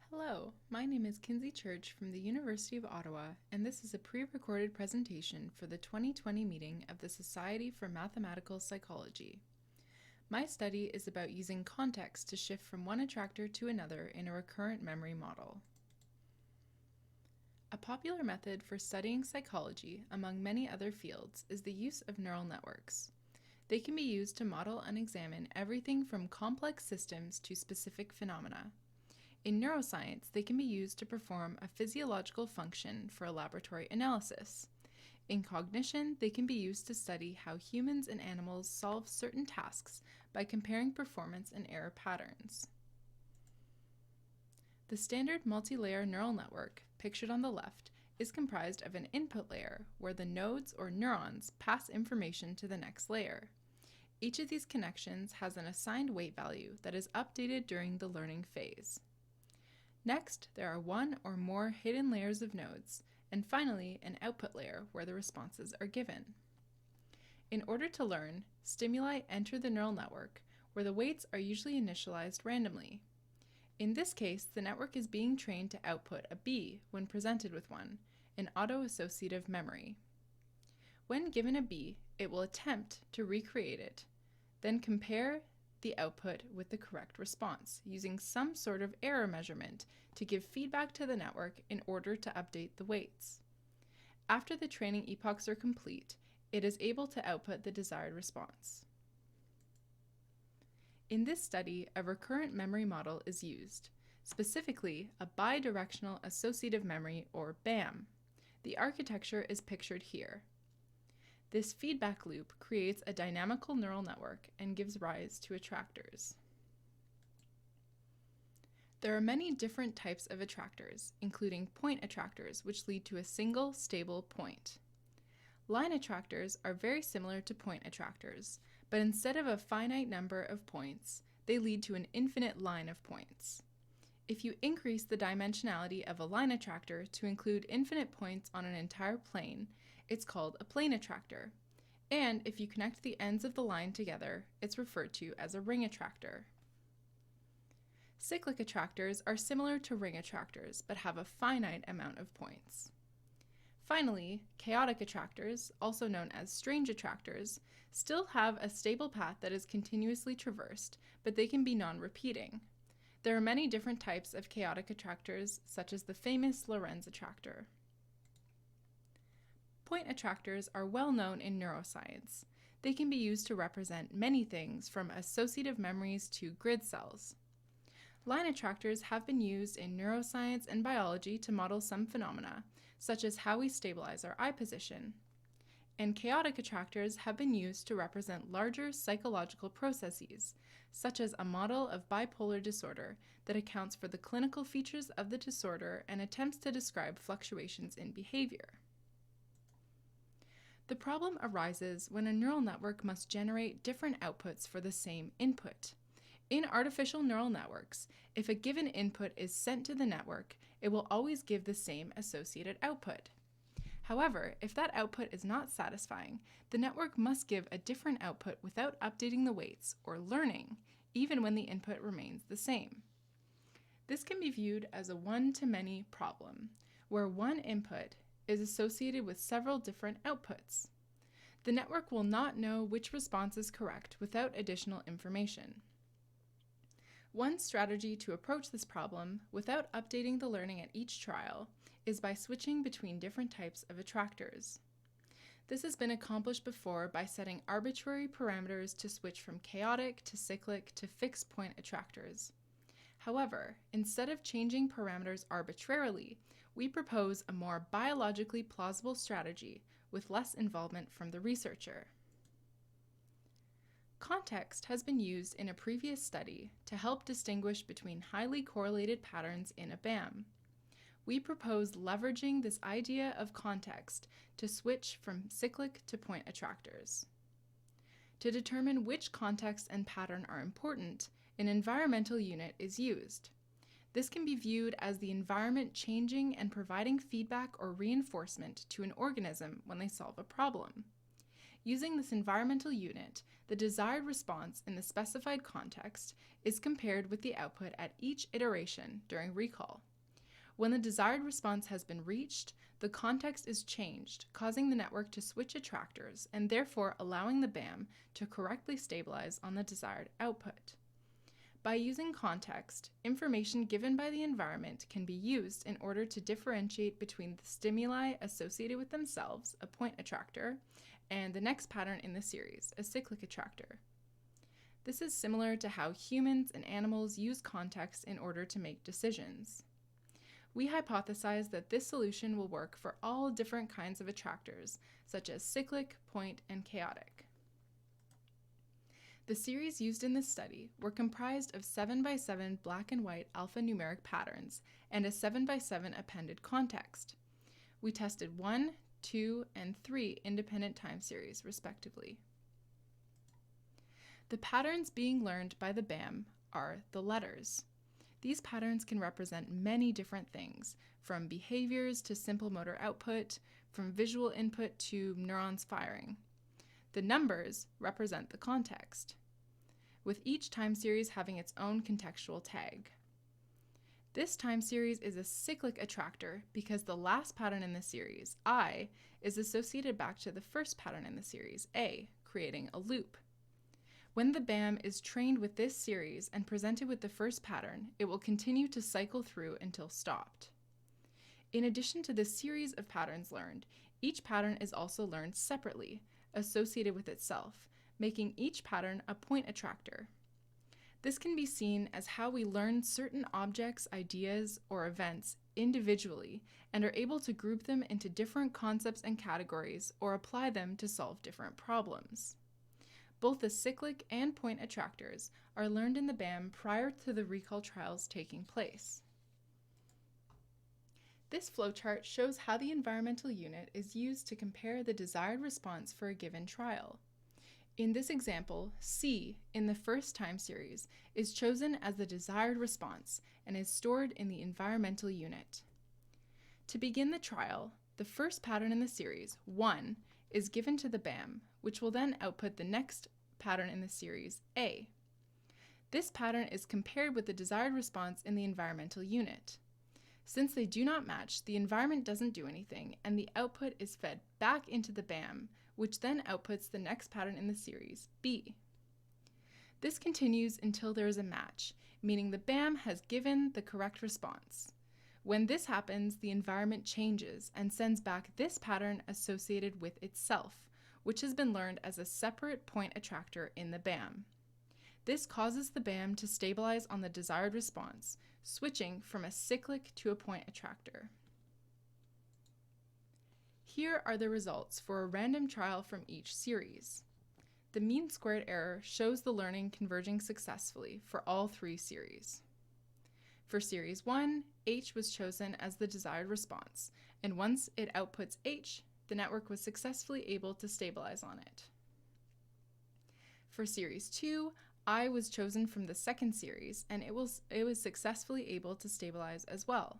Hello, my name is Kinsey Church from the University of Ottawa, and this is a pre-recorded presentation for the 2020 meeting of the Society for Mathematical Psychology. My study is about using context to shift from one attractor to another in a recurrent memory model. A popular method for studying psychology, among many other fields, is the use of neural networks. They can be used to model and examine everything from complex systems to specific phenomena. In neuroscience, they can be used to perform a physiological function for a laboratory analysis. In cognition, they can be used to study how humans and animals solve certain tasks by comparing performance and error patterns. The standard multi-layer neural network, pictured on the left, is comprised of an input layer where the nodes or neurons pass information to the next layer. Each of these connections has an assigned weight value that is updated during the learning phase. Next, there are one or more hidden layers of nodes, and finally, an output layer where the responses are given. In order to learn, stimuli enter the neural network, where the weights are usually initialized randomly. In this case, the network is being trained to output a B when presented with one, an auto-associative memory. When given a B, it will attempt to recreate it, then compare the output with the correct response, using some sort of error measurement to give feedback to the network in order to update the weights. After the training epochs are complete, it is able to output the desired response. In this study, a recurrent memory model is used, specifically a bidirectional associative memory, or BAM. The architecture is pictured here. This feedback loop creates a dynamical neural network and gives rise to attractors. There are many different types of attractors, including point attractors, which lead to a single, stable point. Line attractors are very similar to point attractors, but instead of a finite number of points, they lead to an infinite line of points. If you increase the dimensionality of a line attractor to include infinite points on an entire plane, it's called a plane attractor. And if you connect the ends of the line together, it's referred to as a ring attractor. Cyclic attractors are similar to ring attractors, but have a finite amount of points. Finally, chaotic attractors, also known as strange attractors, still have a stable path that is continuously traversed, but they can be non-repeating. There are many different types of chaotic attractors, such as the famous Lorentz attractor. Point attractors are well known in neuroscience. They can be used to represent many things from associative memories to grid cells. Line attractors have been used in neuroscience and biology to model some phenomena, such as how we stabilize our eye position. And chaotic attractors have been used to represent larger psychological processes, such as a model of bipolar disorder that accounts for the clinical features of the disorder and attempts to describe fluctuations in behavior. The problem arises when a neural network must generate different outputs for the same input. In artificial neural networks, if a given input is sent to the network, it will always give the same associated output. However, if that output is not satisfying, the network must give a different output without updating the weights, or learning, even when the input remains the same. This can be viewed as a one-to-many problem, where one input is associated with several different outputs. The network will not know which response is correct without additional information. One strategy to approach this problem without updating the learning at each trial is by switching between different types of attractors. This has been accomplished before by setting arbitrary parameters to switch from chaotic to cyclic to fixed point attractors. However, instead of changing parameters arbitrarily, we propose a more biologically plausible strategy with less involvement from the researcher. Context has been used in a previous study to help distinguish between highly correlated patterns in a BAM. We propose leveraging this idea of context to switch from cyclic to point attractors. To determine which context and pattern are important, an environmental unit is used. This can be viewed as the environment changing and providing feedback or reinforcement to an organism when they solve a problem. Using this environmental unit, the desired response in the specified context is compared with the output at each iteration during recall. When the desired response has been reached, the context is changed, causing the network to switch attractors and therefore allowing the BAM to correctly stabilize on the desired output. By using context, information given by the environment can be used in order to differentiate between the stimuli associated with themselves, a point attractor, and the next pattern in the series, a cyclic attractor. This is similar to how humans and animals use context in order to make decisions. We hypothesize that this solution will work for all different kinds of attractors, such as cyclic, point, and chaotic. The series used in this study were comprised of 7x7 black and white alphanumeric patterns and a 7x7 appended context. We tested 1, 2, and 3 independent time series, respectively. The patterns being learned by the BAM are the letters. These patterns can represent many different things, from behaviors to simple motor output, from visual input to neurons firing. The numbers represent the context, with each time series having its own contextual tag. This time series is a cyclic attractor because the last pattern in the series, I, is associated back to the first pattern in the series, A, creating a loop. When the BAM is trained with this series and presented with the first pattern, it will continue to cycle through until stopped. In addition to the series of patterns learned, each pattern is also learned separately, associated with itself, making each pattern a point attractor. This can be seen as how we learn certain objects, ideas, or events individually and are able to group them into different concepts and categories or apply them to solve different problems. Both the cyclic and point attractors are learned in the BAM prior to the recall trials taking place. This flowchart shows how the environmental unit is used to compare the desired response for a given trial. In this example, C in the first time series is chosen as the desired response and is stored in the environmental unit. To begin the trial, the first pattern in the series, 1, is given to the BAM, which will then output the next pattern in the series, A. This pattern is compared with the desired response in the environmental unit. Since they do not match, the environment doesn't do anything, and the output is fed back into the BAM, which then outputs the next pattern in the series, B. This continues until there is a match, meaning the BAM has given the correct response. When this happens, the environment changes and sends back this pattern associated with itself, which has been learned as a separate point attractor in the BAM. This causes the BAM to stabilize on the desired response, switching from a cyclic to a point attractor. Here are the results for a random trial from each series. The mean squared error shows the learning converging successfully for all 3 series. For series 1, H was chosen as the desired response, and once it outputs H, the network was successfully able to stabilize on it. For series 2, I was chosen from the second series, and it was successfully able to stabilize as well.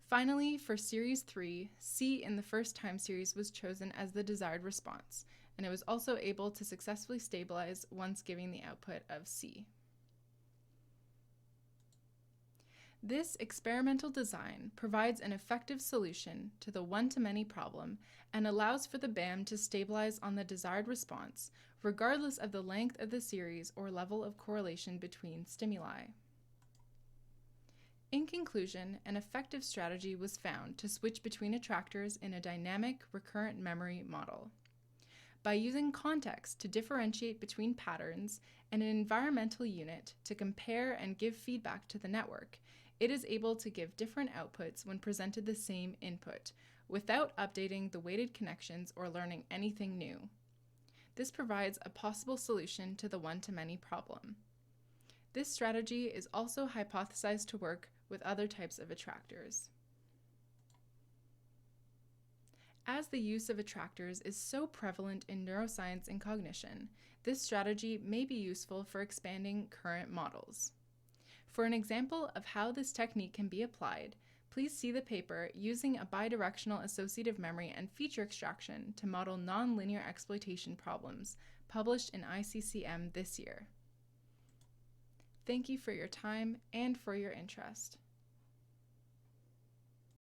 Finally, for series 3, C in the first time series was chosen as the desired response, and it was also able to successfully stabilize once giving the output of C. This experimental design provides an effective solution to the one-to-many problem and allows for the BAM to stabilize on the desired response, regardless of the length of the series or level of correlation between stimuli. In conclusion, an effective strategy was found to switch between attractors in a dynamic recurrent memory model. By using context to differentiate between patterns and an environmental unit to compare and give feedback to the network, it is able to give different outputs when presented the same input, without updating the weighted connections or learning anything new. This provides a possible solution to the one-to-many problem. This strategy is also hypothesized to work with other types of attractors. As the use of attractors is so prevalent in neuroscience and cognition, this strategy may be useful for expanding current models. For an example of how this technique can be applied, Please see the paper Using a Bidirectional Associative Memory and Feature Extraction to Model Nonlinear Exploitation Problems, published in ICCM this year. Thank you for your time and for your interest.